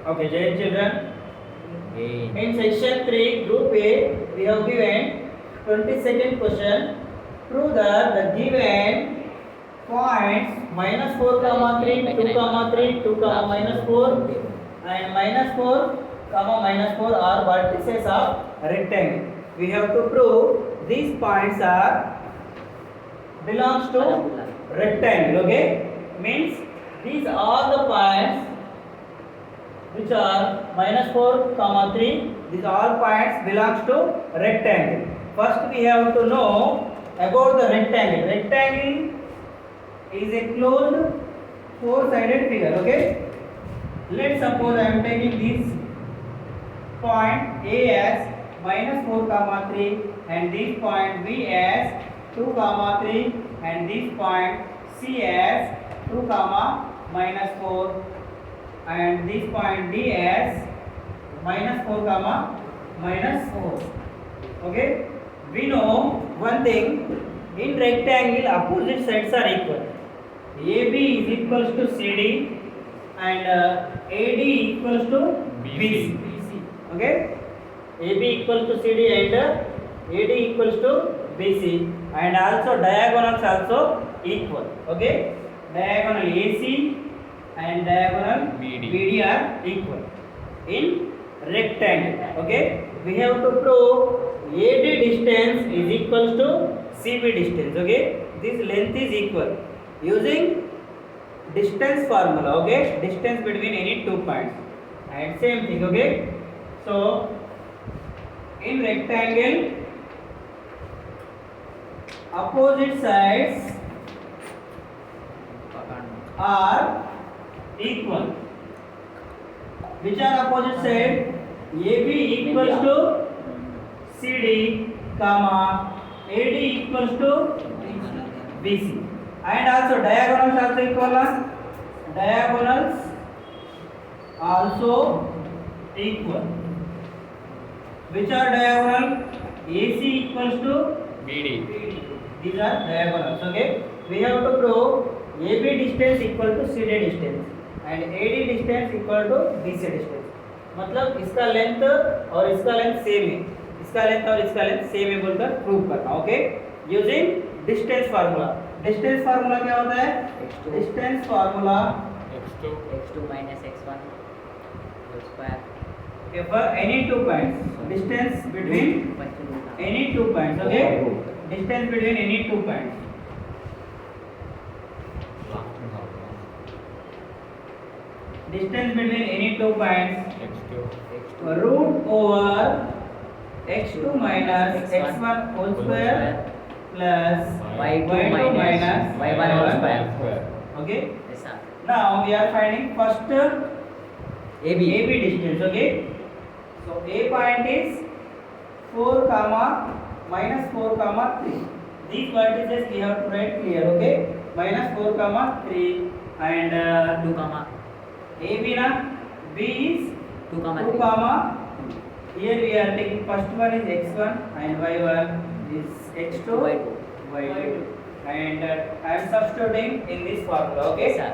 Okay, Jain children. Gain. In section 3, group A, we have given 22nd question. Prove that the given points minus 4 comma 3, 2 comma 3, 2 comma minus 4 and minus 4 comma minus 4 are vertices of rectangle. We have to prove these points are belongs to rectangle. Okay, means these are the points which are minus 4 comma 3. These all points belongs to rectangle. First we have to know about the rectangle. Rectangle is a closed four-sided figure. Okay, let's suppose I am taking this point A as minus 4 comma 3 and this point B as 2 comma 3 and this point C as 2 comma minus 4 and this point D as minus 4 comma minus 4. Okay, we know one thing, in rectangle opposite sides are equal. AB is equals to CD and AD equals to BC. Okay, AB equals to CD and AD equals to BC, and also diagonals also equal. Okay, diagonal AC and diagonal BD are equal in rectangle. Okay, we have to prove AD distance is equals to CB distance. Okay, this length is equal using distance formula. Okay, distance between any two points and same thing. Okay, so in rectangle opposite sides are equal. Which are opposite side? AB equals to CD, comma AD equals to BC, and also diagonals also equal. Diagonals also equal. Which are diagonal? AC equals to BD. These are diagonals. Okay, we have to prove AB distance equal to CD distance and AD distance equal to BC distance. मतलब इसका length और इसका length same है, इसका length और इसका length same है बोलकर प्रूव करना. Okay, using distance formula. Distance formula क्या होता है? Distance formula x2 minus x1 whole square. Okay, for any two points, distance between any two points. Okay, distance between any two points. Distance between any two points, root over x2 minus x1 whole square plus y2 minus y1 whole square. Okay, Yes, sir. now we are finding first AB. distance. Okay, so A point is 4 comma minus 4 comma 3. These vertices we have to write clear. Okay, minus 4 comma 3 and 2 comma AB na B is 2 comma 2 3. comma. Here we are taking first one is x1 and y1 is x2 y2 and I am substituting in this formula. Okay, Yes, sir.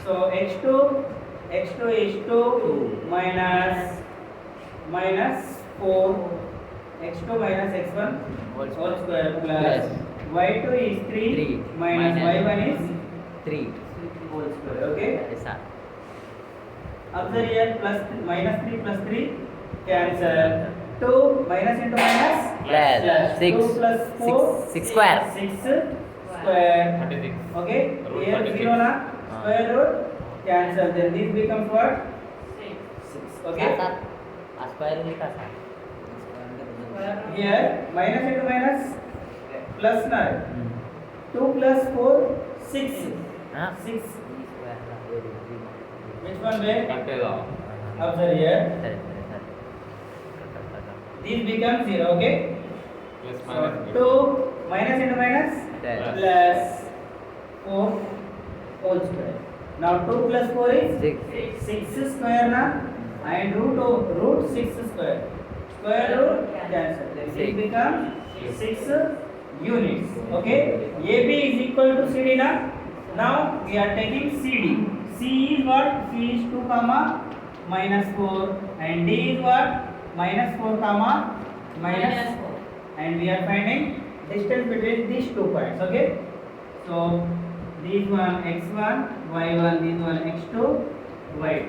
so x2 is 2 minus 4 x2 minus x1 whole square plus y2 is 3 minus y1 is 3. whole square. Okay, Yes, sir. observe here, plus minus 3 plus 3 cancel. 2 minus into minus Plus 6. 2 plus 4 6 square. 6 square. 36. Okay, Root here 36. 0 na square root cancel, then this becomes what? 6. Okay, Sir, square लिखा sir. here minus into minus plus na 2 plus 4 6. हाँ? 6. Square. Which one way? కట్టేదా Observe here, sir. this becomes 0. Okay, plus so minus 2 minus into minus plus 4 whole square. Now 2 plus 4 is 6 square na and root 6 square. Square root cancel. Then this Six. becomes 6 units. Okay, AB is equal to CD na. Now we are taking CD. C is what? C is 2 comma minus 4, and D is what? Minus 4 comma minus 4. And we are finding distance between these 2 points. Okay, so this one x1 y1, this one x2 y2.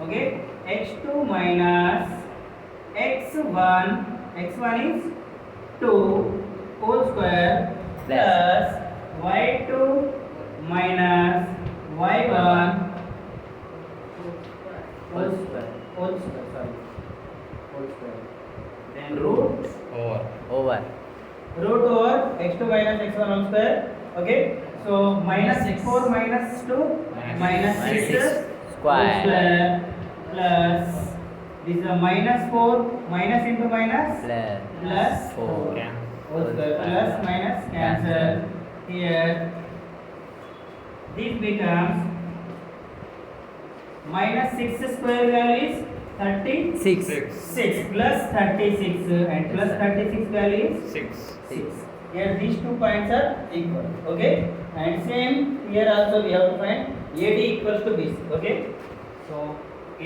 Okay, x2 minus x1 is 2 whole square plus y2 minus y1 whole square, then root Over. over x2 minus x1 whole square. Okay, so minus 4 minus 2 minus 6 Square. plus this is a minus 4 minus into minus plus 4. whole square plus minus cancel. Here this becomes minus 6 square value is 36 plus 36 and plus 36 value is 6. Here these 2 points are equal. Okay, and same here also we have to find AD equals to BC. Okay, so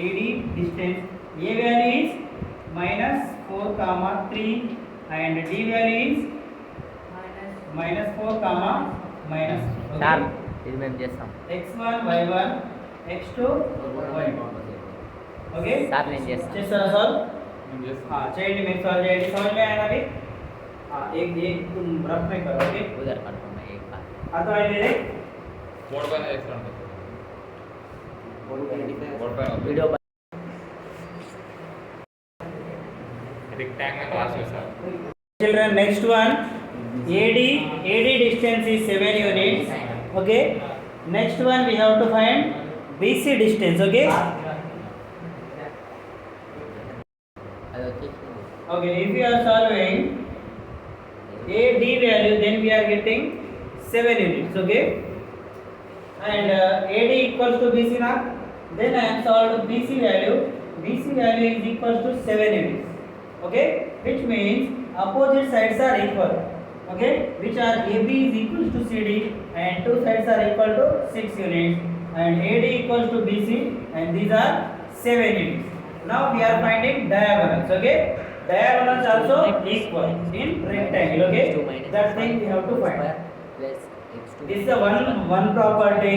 AD distance, A value is minus 4 comma 3 and D value is minus 4 comma minus. Sir Okay, ఇది మేము చేస్తాం x1 y1 x2 y2. Okay, sir నేను చేస్తాను చేస్తారా solve? हाँ చేయండి, మీరు solve చేయండి. समझ में आया ना अभी? हाँ एक तुम रफ में करो. ओके, उधर करता एक बार आता है मेरे video children, next one AD distance is 7 units. Okay, next one we have to find BC distance. Okay, అది వచ్చేసి okay, if we are solving AD value, then we are getting 7 units. Okay, and AD equals to BC now, then I am solved BC value is equals to 7 units. Okay, which means opposite sides are equal. Okay, which are AB is equals to CD and two sides are equal to 6 units, and AD equals to BC and these are 7 units. Now we are finding diagonals. Okay, diagonals also equal in rectangle. Okay, that thing we have to find. Plus x2 This is the one property.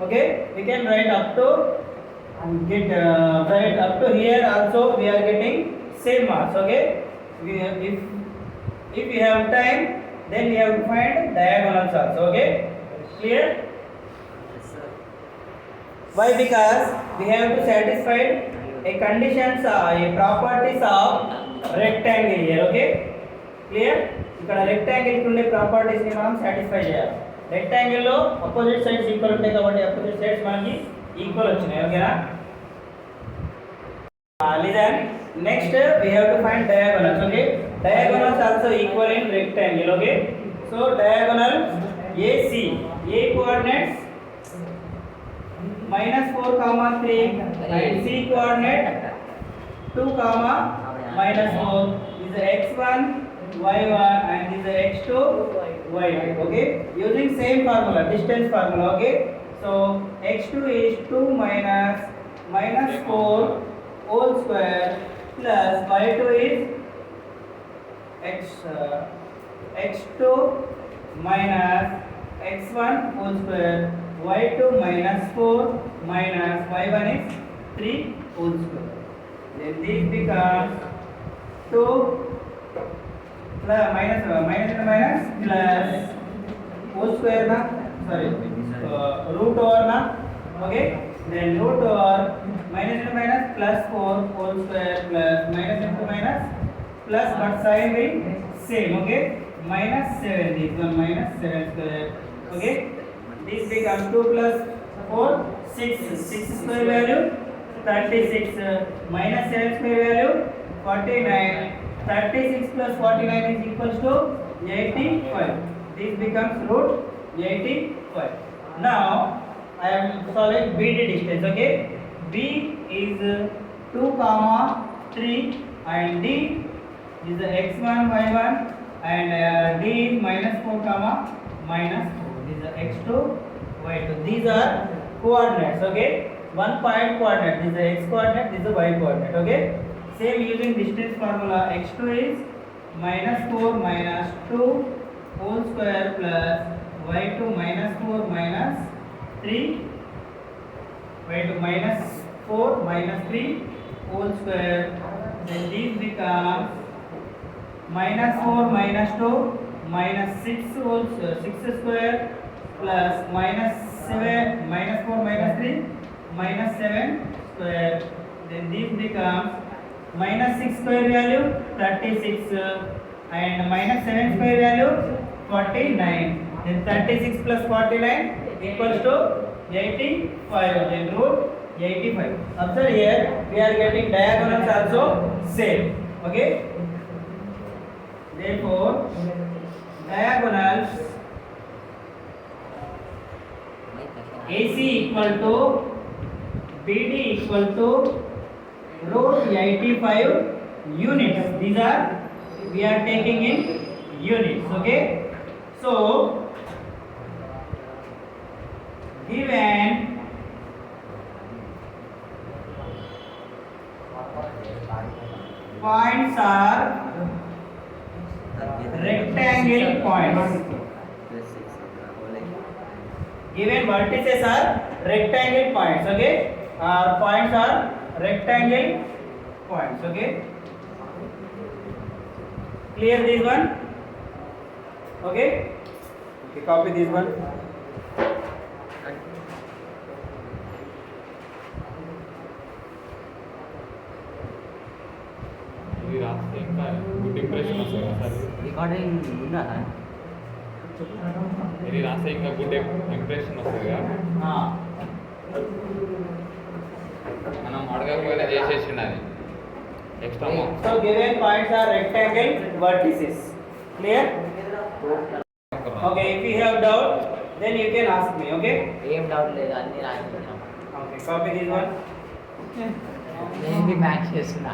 Okay, we can write up to write up to here also we are getting same marks. Okay, if we have time, then we have to find diagonals also. Okay, clear? Why? Because we have to satisfy a conditions, a properties of rectangle here. Okay, clear? ఇక్కడ rectangle కి ఉండే properties ని మనం satisfy చేయాలి. Rectangle లో opposite sides equal ఉంటాయి కాబట్టి opposite sides మనకి ఈక్వల్ వచ్చినాయి. ఓకేనా? Listen, next we have to find diagonals. Okay, diagonals also equal in rectangle. Okay, so diagonal AC, A coordinates minus 4 comma 3 and C coordinate 2 comma minus 4. This is x1 y1 and this is x2 y2. Okay, using same formula, distance formula. Okay, so x2 is 2 minus 4 whole square plus y2 is x2 minus x1 whole square, y2 minus 4 minus y1 is 3 whole square. Then this becomes 2 plus minus into minus plus whole square na, sorry, root over na. Okay, then root over minus into minus plus 4 whole square plus minus into minus plus, but sign will same. Okay, minus 7, this one minus 7 square. Okay, this becomes 2 plus 4 6 square value 36 minus 7 square value 49. 36 plus 49 is equals to 85. This becomes root 85. Now I am solving BD distance. Okay, B is 2 comma 3 and D is x1 y1 and D is minus 4 comma minus 4. This is x2 y2. These are coordinates. Okay, one point coordinate. This is the x coordinate, this is the y coordinate. Okay. Same using distance formula. X2 is minus 4 minus 2 whole square plus y2 minus 4 minus 3 y2 minus 4 minus 3 whole square. Then this becomes minus 4 minus 2 minus 6 whole 6 square plus minus 7 minus 4 minus 3 minus 7 square. Then this becomes minus 6 square value 36 and minus 7 square value 49. Then 36 plus 49 equals to 85. Then root 85. Observe here we are getting diagonals also same. Okay. Therefore diagonals AC equal to BD equal to root 85 units. These are we are taking in units. Okay. So given points are rectangle points. Given vertices are rectangle points. Okay. Points are rectangle points. Okay. Clear this one? Okay. Okay, copy this one. ఇది రాస్తే ఇంకా good impression వస్తుంది కదా sir recording ఉందా sir ఇది రాస్తే ఇంకా good impression వస్తుంది కదా మనం అడగకపోయినా చేసేసిండు అది extra So given points are rectangle vertices. Clear? Okay. If you have doubt, then you can ask me. Okay. ఏం డౌట్ లేదు అన్ని రాసిస్తున్నాం Okay. Copy this one. నేను మ్యాచ్ చేస్తున్నా